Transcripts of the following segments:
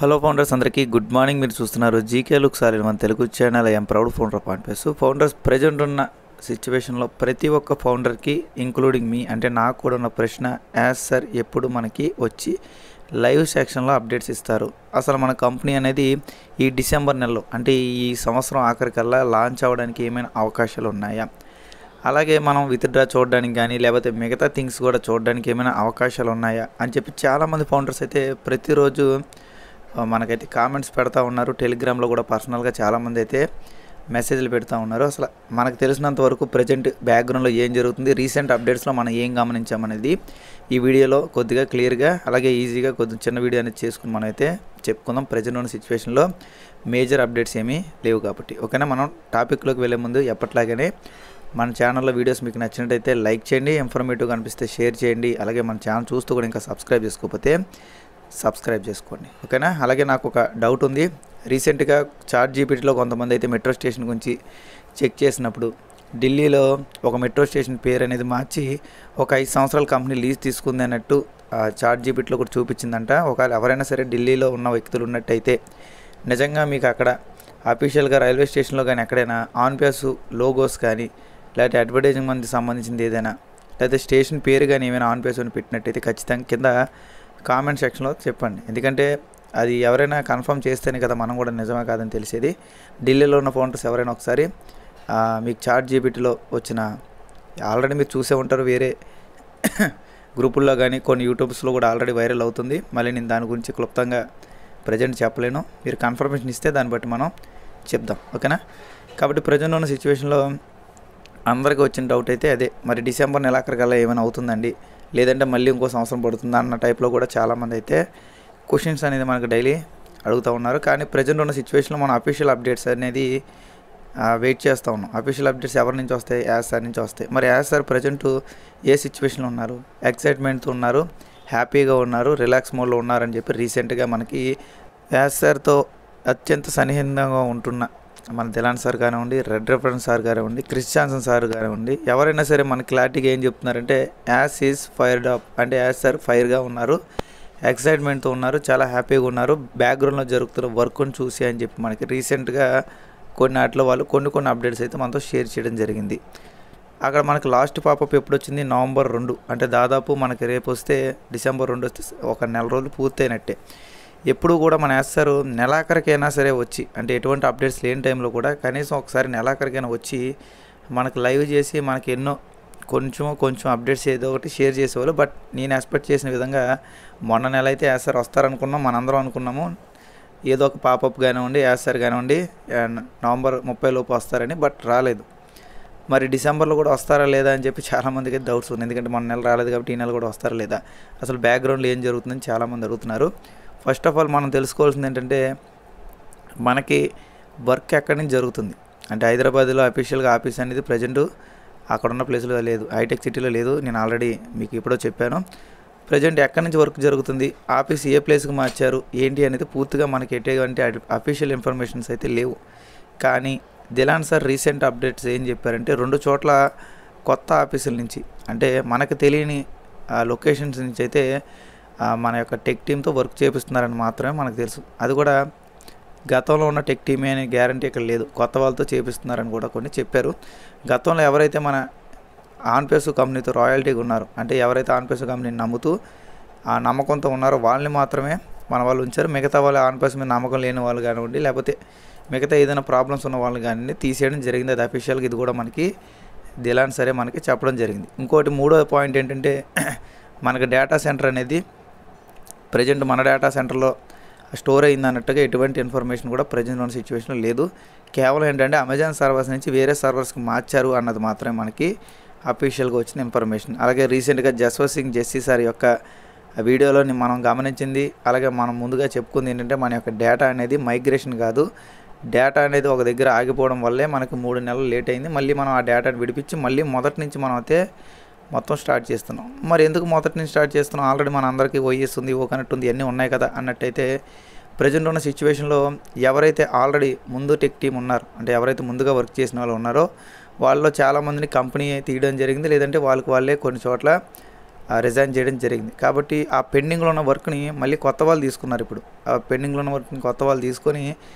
Hello founders అందరికీ good morning. మీరు చూస్తున్నారు జీకే లుక్ సార్ మన Telugu channel. I'm proud founder of points. Founders present ఉన్న సిచ్యువేషన్లో ప్రతి ఒక్క ఫౌండర్కి ఇంక్లూడింగ్ మీ అంటే నాకు కూడా ఉన్న ప్రశ్న, యాజ్ సార్ ఎప్పుడు మనకి వచ్చి లైవ్ సెక్షన్లో అప్డేట్స్ ఇస్తారు? అసలు మన కంపెనీ అనేది ఈ డిసెంబర్ నెలలో అంటే ఈ సంవత్సరం ఆఖరికల్లా లాంచ్ అవ్వడానికి ఏమైనా అవకాశాలు ఉన్నాయా? అలాగే మనం విత్డ్రా చూడడానికి కానీ లేకపోతే మిగతా థింగ్స్ కూడా చూడడానికి ఏమైనా అవకాశాలు ఉన్నాయా అని చెప్పి చాలామంది ఫౌండర్స్ అయితే ప్రతిరోజు మనకైతే కామెంట్స్ పెడతా ఉన్నారు. టెలిగ్రామ్లో కూడా పర్సనల్గా చాలామంది అయితే మెసేజ్లు పెడతా ఉన్నారు. అసలు మనకు తెలిసినంత వరకు ప్రజెంట్ బ్యాక్గ్రౌండ్లో ఏం జరుగుతుంది, రీసెంట్ అప్డేట్స్లో మనం ఏం గమనించామనేది ఈ వీడియోలో కొద్దిగా క్లియర్గా అలాగే ఈజీగా కొద్దిగా చిన్న వీడియో అనేది చేసుకుని మనం అయితే చెప్పుకుందాం. ప్రజెంట్ ఉన్న సిచ్యువేషన్లో మేజర్ అప్డేట్స్ ఏమీ లేవు కాబట్టి ఓకేనా. మనం టాపిక్లోకి వెళ్ళే ముందు ఎప్పట్లాగానే మన ఛానల్లో వీడియోస్ మీకు నచ్చినట్టయితే లైక్ చేయండి, ఇన్ఫర్మేటివ్గా అనిపిస్తే షేర్ చేయండి. అలాగే మన ఛానల్ చూస్తూ కూడా ఇంకా సబ్స్క్రైబ్ చేసుకోకపోతే సబ్స్క్రైబ్ చేసుకోండి ఓకేనా. అలాగే నాకు ఒక డౌట్ ఉంది. రీసెంట్గా చాట్ జీపీటీలో కొంతమంది అయితే మెట్రో స్టేషన్ గురించి చెక్ చేసినప్పుడు ఢిల్లీలో ఒక మెట్రో స్టేషన్ పేరు అనేది మార్చి ఒక 5 సంవత్సరాల కంపెనీ లీజ్ తీసుకుంది అన్నట్టు చాట్ జీపీటీలో కూడా చూపించిందంట. ఒకవేళ ఎవరైనా సరే ఢిల్లీలో ఉన్న వ్యక్తులు ఉన్నట్టయితే నిజంగా మీకు అక్కడ అఫీషియల్గా రైల్వే స్టేషన్లో కానీ ఎక్కడైనా ఆన్ పేస్ లోగోస్ కానీ లేకపోతే అడ్వర్టైజింగ్ మంది సంబంధించింది ఏదైనా లేకపోతే స్టేషన్ పేరు కానీ ఏమైనా ఆన్ పేస్ అని పెట్టినట్టయితే ఖచ్చితంగా కింద కామెంట్ సెక్షన్లో చెప్పండి. ఎందుకంటే అది ఎవరైనా కన్ఫర్మ్ చేస్తేనే కదా మనం కూడా నిజమే కాదని తెలిసేది. ఢిల్లీలో ఉన్న ఫౌండర్స్ ఎవరైనా ఒకసారి మీకు చాట్ జీపీటీలో వచ్చిన ఆల్రెడీ మీరు చూసే ఉంటారు, వేరే గ్రూపుల్లో కానీ కొన్ని యూట్యూబ్స్లో కూడా ఆల్రెడీ వైరల్ అవుతుంది. మళ్ళీ నేను దాని గురించి క్లుప్తంగా ప్రజెంట్ చెప్పలేను. మీరు కన్ఫర్మేషన్ ఇస్తే దాన్ని బట్టి మనం చెప్దాం ఓకేనా. కాబట్టి ప్రజెంట్ ఉన్న సిచ్యువేషన్లో అందరికీ వచ్చిన డౌట్ అయితే అదే, మరి డిసెంబర్ నెలాఖరికల్లా ఏమైనా అవుతుందండి లేదంటే మళ్ళీ ఇంకో సంవత్సరం పడుతుందా అన్న టైప్లో కూడా చాలామంది అయితే క్వశ్చన్స్ అనేది మనకు డైలీ అడుగుతూ ఉన్నారు. కానీ ప్రజెంట్ ఉన్న సిచ్యువేషన్లో మనం అఫీషియల్ అప్డేట్స్ అనేది వెయిట్ చేస్తూ ఉన్నాం. అఫీషియల్ అప్డేట్స్ ఎవరి నుంచి వస్తాయి? యాజ్ సార్ నుంచి వస్తాయి. మరి యాజ్ సార్ ప్రజెంట్ ఏ సిచ్యువేషన్లో ఉన్నారు? ఎక్సైట్మెంట్తో ఉన్నారు, హ్యాపీగా ఉన్నారు, రిలాక్స్ మోడ్లో ఉన్నారని చెప్పి రీసెంట్గా మనకి యాజ్ సార్తో అత్యంత సన్నిహితంగా ఉంటున్న మన దిలాన్ సార్ కానివ్వండి, రెడ్ రెఫరెన్స్ సార్ కానివ్వండి, క్రిస్ జాన్సన్ సార్ కానివ్వండి, ఎవరైనా సరే మన క్లారిటీగా ఏం చెప్తున్నారంటే యాజ్ ఈజ్ ఫైర్డ్ అప్ అంటే యాజ్ సార్ ఫైర్గా ఉన్నారు, ఎక్సైట్మెంట్తో ఉన్నారు, చాలా హ్యాపీగా ఉన్నారు, బ్యాక్గ్రౌండ్లో జరుగుతున్న వర్క్ను చూసి అని చెప్పి మనకి రీసెంట్గా కొన్ని వాటిలో వాళ్ళు కొన్ని అప్డేట్స్ అయితే మనతో షేర్ చేయడం జరిగింది. అక్కడ మనకి లాస్ట్ పాపప్ ఎప్పుడు వచ్చింది? నవంబర్ 2 అంటే దాదాపు మనకి రేపు వస్తే డిసెంబర్ 2 వస్తే ఒక నెల రోజులు పూర్తయినట్టే. ఎప్పుడు కూడా మన వేస్తారు నెలాఖరికైనా సరే వచ్చి అంటే ఎటువంటి అప్డేట్స్ లేని టైంలో కూడా కనీసం ఒకసారి నెలాఖరికైనా వచ్చి మనకు లైవ్ చేసి మనకి ఎన్నో కొంచెం అప్డేట్స్ ఏదో ఒకటి షేర్ చేసేవాళ్ళు. బట్ నేను ఎక్స్పెక్ట్ చేసిన విధంగా మొన్న నెల అయితే యాసర్ వస్తారనుకున్నాం, మనందరం అనుకున్నాము ఏదో ఒక పాపప్ కానివ్వండి, యాసర్ కానివ్వండి నవంబర్ 30 లోపు వస్తారని. బట్ రాలేదు. మరి డిసెంబర్లో కూడా వస్తారా లేదా అని చెప్పి చాలామందికి డౌట్స్ ఉన్నాయి. ఎందుకంటే మన నెల రాలేదు కాబట్టి ఈ నెల కూడా వస్తారా లేదా, అసలు బ్యాక్గ్రౌండ్లో ఏం జరుగుతుందని చాలామంది అడుగుతున్నారు. ఫస్ట్ ఆఫ్ ఆల్ మనం తెలుసుకోవాల్సింది ఏంటంటే మనకి వర్క్ ఎక్కడి నుంచి జరుగుతుంది అంటే హైదరాబాద్లో అఫీషియల్గా ఆఫీస్ అనేది ప్రజెంట్ అక్కడ ఉన్న ప్లేస్లో లేదు, హైటెక్ సిటీలో లేదు. నేను ఆల్రెడీ మీకు ఎప్పుడో చెప్పాను. ప్రజెంట్ ఎక్కడి నుంచి వర్క్ జరుగుతుంది, ఆఫీస్ ఏ ప్లేస్కి మార్చారు ఏంటి అనేది పూర్తిగా మనకి ఎటువంటి అఫీషియల్ ఇన్ఫర్మేషన్స్ అయితే లేవు. కానీ దిలాన్ సార్ రీసెంట్ అప్డేట్స్ ఏం చెప్పారంటే 2 చోట్ల కొత్త ఆఫీసుల నుంచి అంటే మనకు తెలియని లొకేషన్స్ నుంచి అయితే మన యొక్క టెక్ టీమ్తో వర్క్ చేపిస్తున్నారని మాత్రమే మనకు తెలుసు. అది కూడా గతంలో ఉన్న టెక్ టీమే అనే గ్యారంటీ ఇక్కడ లేదు, కొత్త వాళ్ళతో చేపిస్తున్నారని కూడా కొన్ని చెప్పారు. గతంలో ఎవరైతే మన ఆన్పేస్ కంపెనీతో రాయల్టీగా ఉన్నారో అంటే ఎవరైతే ఆన్పేస్ కంపెనీని నమ్ముతూ ఆ నమ్మకంతో ఉన్నారో వాళ్ళని మాత్రమే మన వాళ్ళు ఉంచారు. మిగతా వాళ్ళు ఆన్పేస్ మీద నమ్మకం లేని వాళ్ళు కానివ్వండి లేకపోతే మిగతా ఏదైనా ప్రాబ్లమ్స్ ఉన్న వాళ్ళు కానీ తీసేయడం జరిగింది. అది అఫీషియల్గా ఇది కూడా మనకి దిలాన్ సరే మనకి చెప్పడం జరిగింది. ఇంకోటి 3వ పాయింట్ ఏంటంటే మనకి డేటా సెంటర్ అనేది ప్రజెంట్ మన డేటా సెంటర్లో స్టోర్ అయింది అన్నట్టుగా ఎటువంటి ఇన్ఫర్మేషన్ కూడా ప్రజెంట్ ఉన్న సిచ్యువేషన్లో లేదు. కేవలం ఏంటంటే అమెజాన్ సర్వర్స్ నుంచి వేరే సర్వర్స్కి మార్చారు అన్నది మాత్రమే మనకి అఫీషియల్గా వచ్చిన ఇన్ఫర్మేషన్. అలాగే రీసెంట్గా జస్వంత్ సింగ్ జెస్సీ సార్ యొక్క వీడియోలో మనం గమనించింది అలాగే మనం ముందుగా చెప్పుకుంది ఏంటంటే మన యొక్క డేటా అనేది మైగ్రేషన్ కాదు, డేటా అనేది ఒక దగ్గర ఆగిపోవడం వల్లే మనకి 3 నెలలు లేట్ అయింది. మళ్ళీ మనం ఆ డేటాను విడిపించి మళ్ళీ మొదటి నుంచి మనం అయితే మొత్తం స్టార్ట్ చేస్తున్నాం. మరి ఎందుకు మొదటి నుంచి స్టార్ట్ చేస్తున్నాం? ఆల్రెడీ మన అందరికీ ఓఎస్ ఉంది, ఓ కనెక్ట్ ఉంది, అన్నీ ఉన్నాయి కదా అన్నట్టయితే ప్రజెంట్ ఉన్న సిచ్యువేషన్లో ఎవరైతే ఆల్రెడీ ముందు టెక్ టీమ్ ఉన్నారు అంటే ఎవరైతే ముందుగా వర్క్ చేసిన వాళ్ళు ఉన్నారో వాళ్ళలో చాలామందిని కంపెనీ తీయడం జరిగింది. లేదంటే వాళ్ళకి వాళ్ళే కొన్ని చోట్ల రిజైన్ చేయడం జరిగింది. కాబట్టి ఆ పెండింగ్లో ఉన్న వర్క్ని మళ్ళీ కొత్త వాళ్ళు తీసుకున్నారు. ఇప్పుడు ఆ పెండింగ్లో ఉన్న వర్క్ని కొత్త వాళ్ళు తీసుకొని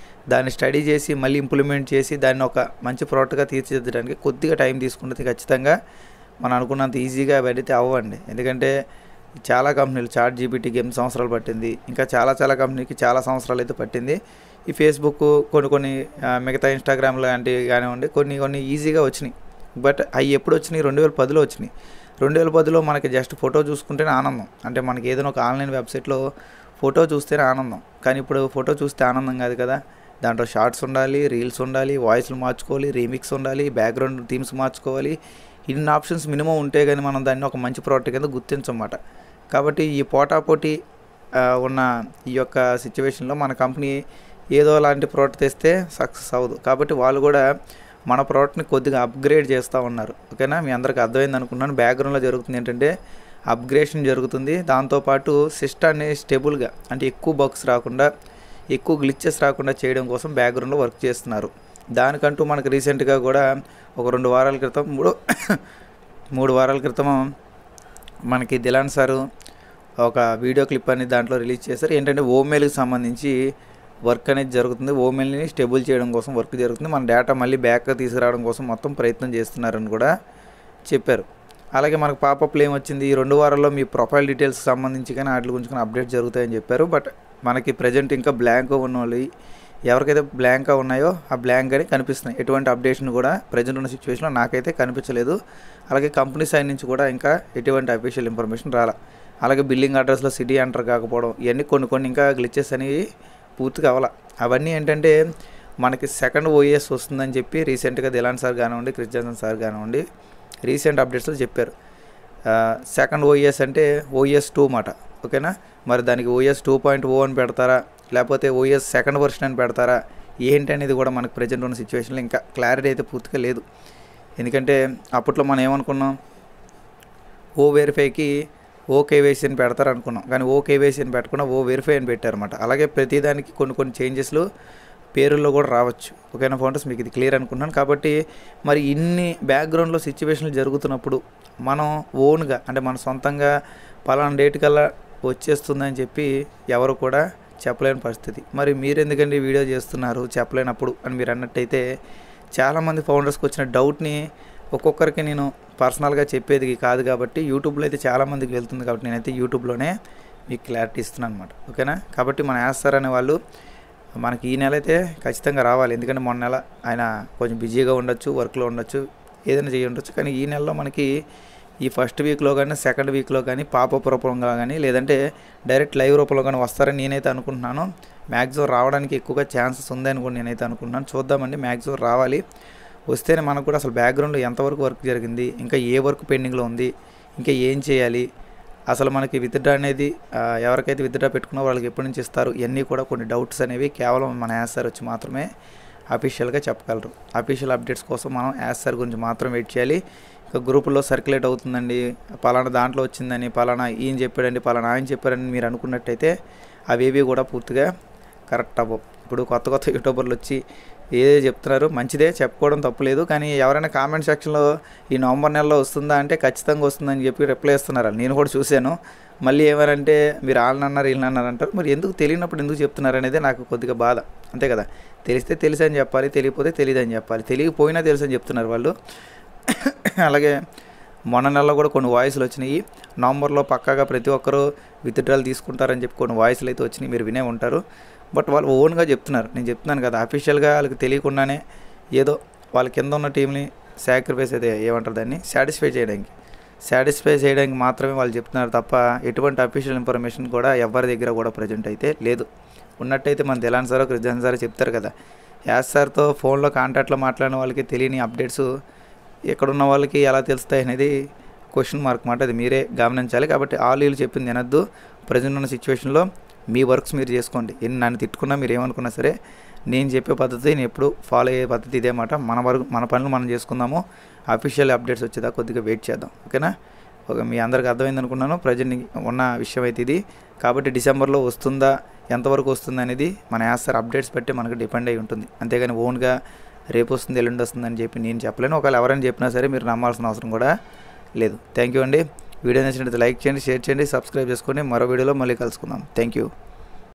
దాన్ని స్టడీ చేసి మళ్ళీ ఇంప్లిమెంట్ చేసి దాన్ని ఒక మంచి ప్రోడక్ట్గా తీర్చిదిద్దడానికి కొద్దిగా టైం తీసుకుంటుంది. ఖచ్చితంగా మనం అనుకున్నంత ఈజీగా అవైతే అవ్వండి. ఎందుకంటే చాలా కంపెనీలు చాట్ జీపీటీకి 8 సంవత్సరాలు పట్టింది, ఇంకా చాలా కంపెనీకి చాలా సంవత్సరాలు అయితే పట్టింది. ఈ ఫేస్బుక్ కొన్ని మిగతా ఇన్స్టాగ్రామ్ లాంటివి కానివ్వండి కొన్ని ఈజీగా వచ్చినాయి. బట్ అవి ఎప్పుడు వచ్చినాయి? 2010లో వచ్చినాయి. 2010లో మనకి జస్ట్ ఫోటో చూసుకుంటేనే ఆనందం. అంటే మనకి ఏదైనా ఒక ఆన్లైన్ వెబ్సైట్లో ఫోటో చూస్తేనే ఆనందం. కానీ ఇప్పుడు ఫోటో చూస్తే ఆనందం కాదు కదా. దాంట్లో షార్ట్స్ ఉండాలి, రీల్స్ ఉండాలి, వాయిస్లు మార్చుకోవాలి, రీమిక్స్ ఉండాలి, బ్యాక్గ్రౌండ్ థీమ్స్ మార్చుకోవాలి. ఇన్ని ఆప్షన్స్ మినిమం ఉంటే కానీ మనం దాన్ని ఒక మంచి ప్రోడక్ట్ కింద గుర్తించమాట. కాబట్టి ఈ పోటాపోటీ ఉన్న ఈ యొక్క సిచ్యువేషన్లో మన కంపెనీ ఏదో లాంటి ప్రోడక్ట్ తెస్తే సక్సెస్ అవ్వదు. కాబట్టి వాళ్ళు కూడా మన ప్రోడక్ట్ని కొద్దిగా అప్గ్రేడ్ చేస్తూ ఉన్నారు. ఓకేనా, మీ అందరికీ అర్థమైంది అనుకుంటున్నాను. బ్యాక్గ్రౌండ్లో జరుగుతుంది ఏంటంటే అప్గ్రేషన్ జరుగుతుంది. దాంతోపాటు సిస్టమ్ని స్టేబుల్గా, అంటే ఎక్కువ బగ్స్ రాకుండా, ఎక్కువ గ్లిచెస్ రాకుండా చేయడం కోసం బ్యాక్గ్రౌండ్లో వర్క్ చేస్తున్నారు. దానికంటూ మనకు రీసెంట్గా కూడా ఒక 2 వారాల క్రితం 3 వారాల క్రితం మనకి దిలాన్ సారు ఒక వీడియో క్లిప్ అనేది దాంట్లో రిలీజ్ చేశారు. ఏంటంటే ఓమెయిల్కి సంబంధించి వర్క్ అనేది జరుగుతుంది. ఓమెయిల్ని స్టేబుల్ చేయడం కోసం వర్క్ జరుగుతుంది. మన డేటా మళ్ళీ బ్యాక్గా తీసుకురావడం కోసం మొత్తం ప్రయత్నం చేస్తున్నారని కూడా చెప్పారు. అలాగే మనకు పాపప్లో ఏమొచ్చింది, ఈ 2 వారాల్లో మీ ప్రొఫైల్ డీటెయిల్స్కి సంబంధించి కానీ వాటి గురించి కానీ అప్డేట్ జరుగుతాయని చెప్పారు. బట్ మనకి ప్రజెంట్ ఇంకా బ్లాంక్గా ఉన్న వాళ్ళు, ఎవరికైతే బ్లాంక్గా ఉన్నాయో ఆ బ్లాంక్ అని కనిపిస్తున్నాయి. ఎటువంటి అప్డేషన్ కూడా ప్రజెంట్ ఉన్న సిచ్యువేషన్లో నాకైతే కనిపించలేదు. అలాగే కంపెనీ సైడ్ నుంచి కూడా ఇంకా ఎటువంటి అఫీషియల్ ఇన్ఫర్మేషన్ రాలా. అలాగే బిల్లింగ్ అడ్రస్లో సిటీ ఎంటర్ కాకపోవడం, ఇవన్నీ కొన్ని ఇంకా గ్లిచెస్ అనేవి పూర్తిగా అవ్వాల. అవన్నీ ఏంటంటే మనకి సెకండ్ ఓఎస్ వస్తుందని చెప్పి రీసెంట్గా దిలాన్ సార్ కానివ్వండి, క్రిస్ జాన్సన్ సార్ కానివ్వండి రీసెంట్ అప్డేట్స్లో చెప్పారు. సెకండ్ ఓఎస్ అంటే ఓఎస్ 2 మాట. ఓకేనా, మరి దానికి ఓఎస్ 2.0 అని పెడతారా, లేకపోతే ఓఎస్ సెకండ్ వర్షన్ అని పెడతారా, ఏంటి అనేది కూడా మనకు ప్రజెంట్ ఉన్న సిచ్యువేషన్లో ఇంకా క్లారిటీ అయితే పూర్తిగా లేదు. ఎందుకంటే అప్పట్లో మనం ఏమనుకున్నాం, ఓ వెరిఫైకి ఓ కేవైసీ అని పెడతారు అనుకున్నాం. కానీ ఓ కేవైసీ అని పెట్టకుండా ఓ వెరిఫై అని పెట్టారన్నమాట. అలాగే ప్రతిదానికి కొన్ని చేంజెస్లు పేరుల్లో కూడా రావచ్చు. ఓకేనా ఫౌండర్స్, మీకు ఇది క్లియర్ అనుకుంటున్నాను. కాబట్టి మరి ఇన్ని బ్యాక్గ్రౌండ్లో సిచ్యువేషన్లు జరుగుతున్నప్పుడు మనం ఓన్గా, అంటే మన సొంతంగా పలానా డేట్ కల్లా వచ్చేస్తుందని చెప్పి ఎవరు కూడా చెప్పలేని పరిస్థితి. మరి మీరు ఎందుకండి వీడియో చేస్తున్నారు చెప్పలేనప్పుడు అని మీరు అన్నట్టయితే, చాలామంది ఫౌండర్స్కి వచ్చిన డౌట్ని ఒక్కొక్కరికి నేను పర్సనల్గా చెప్పేది కాదు కాబట్టి యూట్యూబ్లో అయితే చాలామందికి వెళ్తుంది. కాబట్టి నేనైతే యూట్యూబ్లోనే మీకు క్లారిటీ ఇస్తున్నాను అనమాట. ఓకేనా, కాబట్టి మన యాస్తారు అనే వాళ్ళు మనకి ఈ నెల అయితే ఖచ్చితంగా రావాలి. ఎందుకంటే మొన్న నెల ఆయన కొంచెం బిజీగా ఉండొచ్చు, వర్క్లో ఉండొచ్చు, ఏదైనా చేయి ఉండొచ్చు. కానీ ఈ నెలలో మనకి ఈ ఫస్ట్ వీక్లో కానీ సెకండ్ వీక్లో కానీ పాపప్ రూపంగా కానీ లేదంటే డైరెక్ట్ లైవ్ రూపంలో కానీ వస్తారని నేనైతే అనుకుంటున్నాను. మ్యాక్సిమం రావడానికి ఎక్కువగా ఛాన్సెస్ ఉందని కూడా నేనైతే అనుకుంటున్నాను. చూద్దామండి, మ్యాక్సిమం రావాలి. వస్తేనే మనకు కూడా అసలు బ్యాక్గ్రౌండ్లో ఎంతవరకు వర్క్ జరిగింది, ఇంకా ఏ వర్క్ పెండింగ్లో ఉంది, ఇంకా ఏం చేయాలి, అసలు మనకి విత్డ్రా అనేది ఎవరికైతే విత్డ్రా పెట్టుకున్నా వాళ్ళకి ఎప్పటి నుంచి ఇస్తారు, ఇవన్నీ కూడా కొన్ని డౌట్స్ అనేవి కేవలం మన యాస్తారు వచ్చి మాత్రమే అఫీషియల్గా చెప్పగలరు. అఫీషియల్ అప్డేట్స్ కోసం మనం యాస్తారు గురించి మాత్రం వెయిట్ చేయాలి. ఇంకా గ్రూపుల్లో సర్క్యులేట్ అవుతుందండి, పలానా దాంట్లో వచ్చిందని, పలానా ఈయన చెప్పాడండి, పలానా ఆయన చెప్పారని మీరు అనుకున్నట్టయితే అవేవి కూడా పూర్తిగా కరెక్ట్ అవ్వవు. ఇప్పుడు కొత్త యూట్యూబర్లు వచ్చి ఏదో చెప్తున్నారు, మంచిదే, చెప్పుకోవడం తప్పులేదు. కానీ ఎవరైనా కామెంట్ సెక్షన్లో ఈ నవంబర్ నెలలో వస్తుందా అంటే ఖచ్చితంగా వస్తుందని చెప్పి రిప్లై ఇస్తున్నారు. నేను కూడా చూశాను. మళ్ళీ ఏమనంటే మీరు వాళ్ళని అన్నారు వీళ్ళని అన్నారు అంటారు. మరి ఎందుకు తెలియనప్పుడు ఎందుకు చెప్తున్నారు అనేది నాకు కొద్దిగా బాధ. అంతే కదా, తెలిస్తే తెలుసు అని చెప్పాలి, తెలియకపోతే తెలియదు అని చెప్పాలి. తెలియకపోయినా తెలుసు అని చెప్తున్నారు వాళ్ళు. అలాగే మొన్న నెలలో కూడా కొన్ని వాయిస్లు వచ్చినాయి, నవంబర్లో పక్కాగా ప్రతి ఒక్కరూ విత్డ్రాలు తీసుకుంటారని చెప్పి కొన్ని వాయిస్లు అయితే వచ్చినాయి, మీరు వినే ఉంటారు. బట్ వాళ్ళు ఓన్గా చెప్తున్నారు. నేను చెప్తున్నాను కదా, అఫీషియల్గా వాళ్ళకి తెలియకుండానే ఏదో వాళ్ళ కింద ఉన్న టీంని సాక్రిఫైస్ అయితే ఏమంటారు దాన్ని సాటిస్ఫై చేయడానికి మాత్రమే వాళ్ళు చెప్తున్నారు తప్ప ఎటువంటి అఫీషియల్ ఇన్ఫర్మేషన్ కూడా ఎవరి దగ్గర కూడా ప్రజెంట్ అయితే లేదు. ఉన్నట్టయితే మన దిలాన్ సారో క్రిస్ జాన్సన్ సారో చెప్తారు కదా. యాస్ సార్తో ఫోన్లో కాంటాక్ట్లో మాట్లాడిన వాళ్ళకి తెలియని అప్డేట్స్ ఎక్కడున్న వాళ్ళకి ఎలా తెలుస్తాయి అనేది క్వశ్చన్ మార్క్ మాట. అది మీరే గమనించాలి. కాబట్టి ఆల్ వీళ్ళు చెప్పింది వినొద్దు. ప్రజెంట్ ఉన్న సిచ్యువేషన్లో మీ వర్క్స్ మీరు చేసుకోండి. నన్ను తిట్టుకున్నా మీరు ఏమనుకున్నా సరే నేను చెప్పే పద్ధతి నేను ఎప్పుడు ఫాలో అయ్యే పద్ధతి ఇదే మాట. మన పనులు మనం చేసుకుందాము. అఫీషియల్ అప్డేట్స్ వచ్చేదా కొద్దిగా వెయిట్ చేద్దాం. ఓకేనా, మీ అందరికీ అర్థమైంది అనుకున్నాను. ప్రజెంట్ ఉన్న విషయం అయితే ఇది. కాబట్టి డిసెంబర్లో వస్తుందా, ఎంతవరకు వస్తుంది అనేది మన యాస్తారు అప్డేట్స్ బట్టి మనకు డిపెండ్ అయి ఉంటుంది. అంతేగాని ఓన్గా రేపు వస్తుంది ఎల్లుండి వస్తుంది అని చెప్పి నేను చెప్పలేను. ఒకవేళ ఎవరైనా చెప్పినా సరే మీరు నమ్మాల్సిన అవసరం కూడా లేదు. థ్యాంక్ యూ అండి. వీడియో నచ్చినట్లయితే లైక్ చేయండి, షేర్ చేయండి, సబ్స్క్రైబ్ చేసుకోండి. మరో వీడియోలో మళ్ళీ కలుసుకుందాం. Thank you.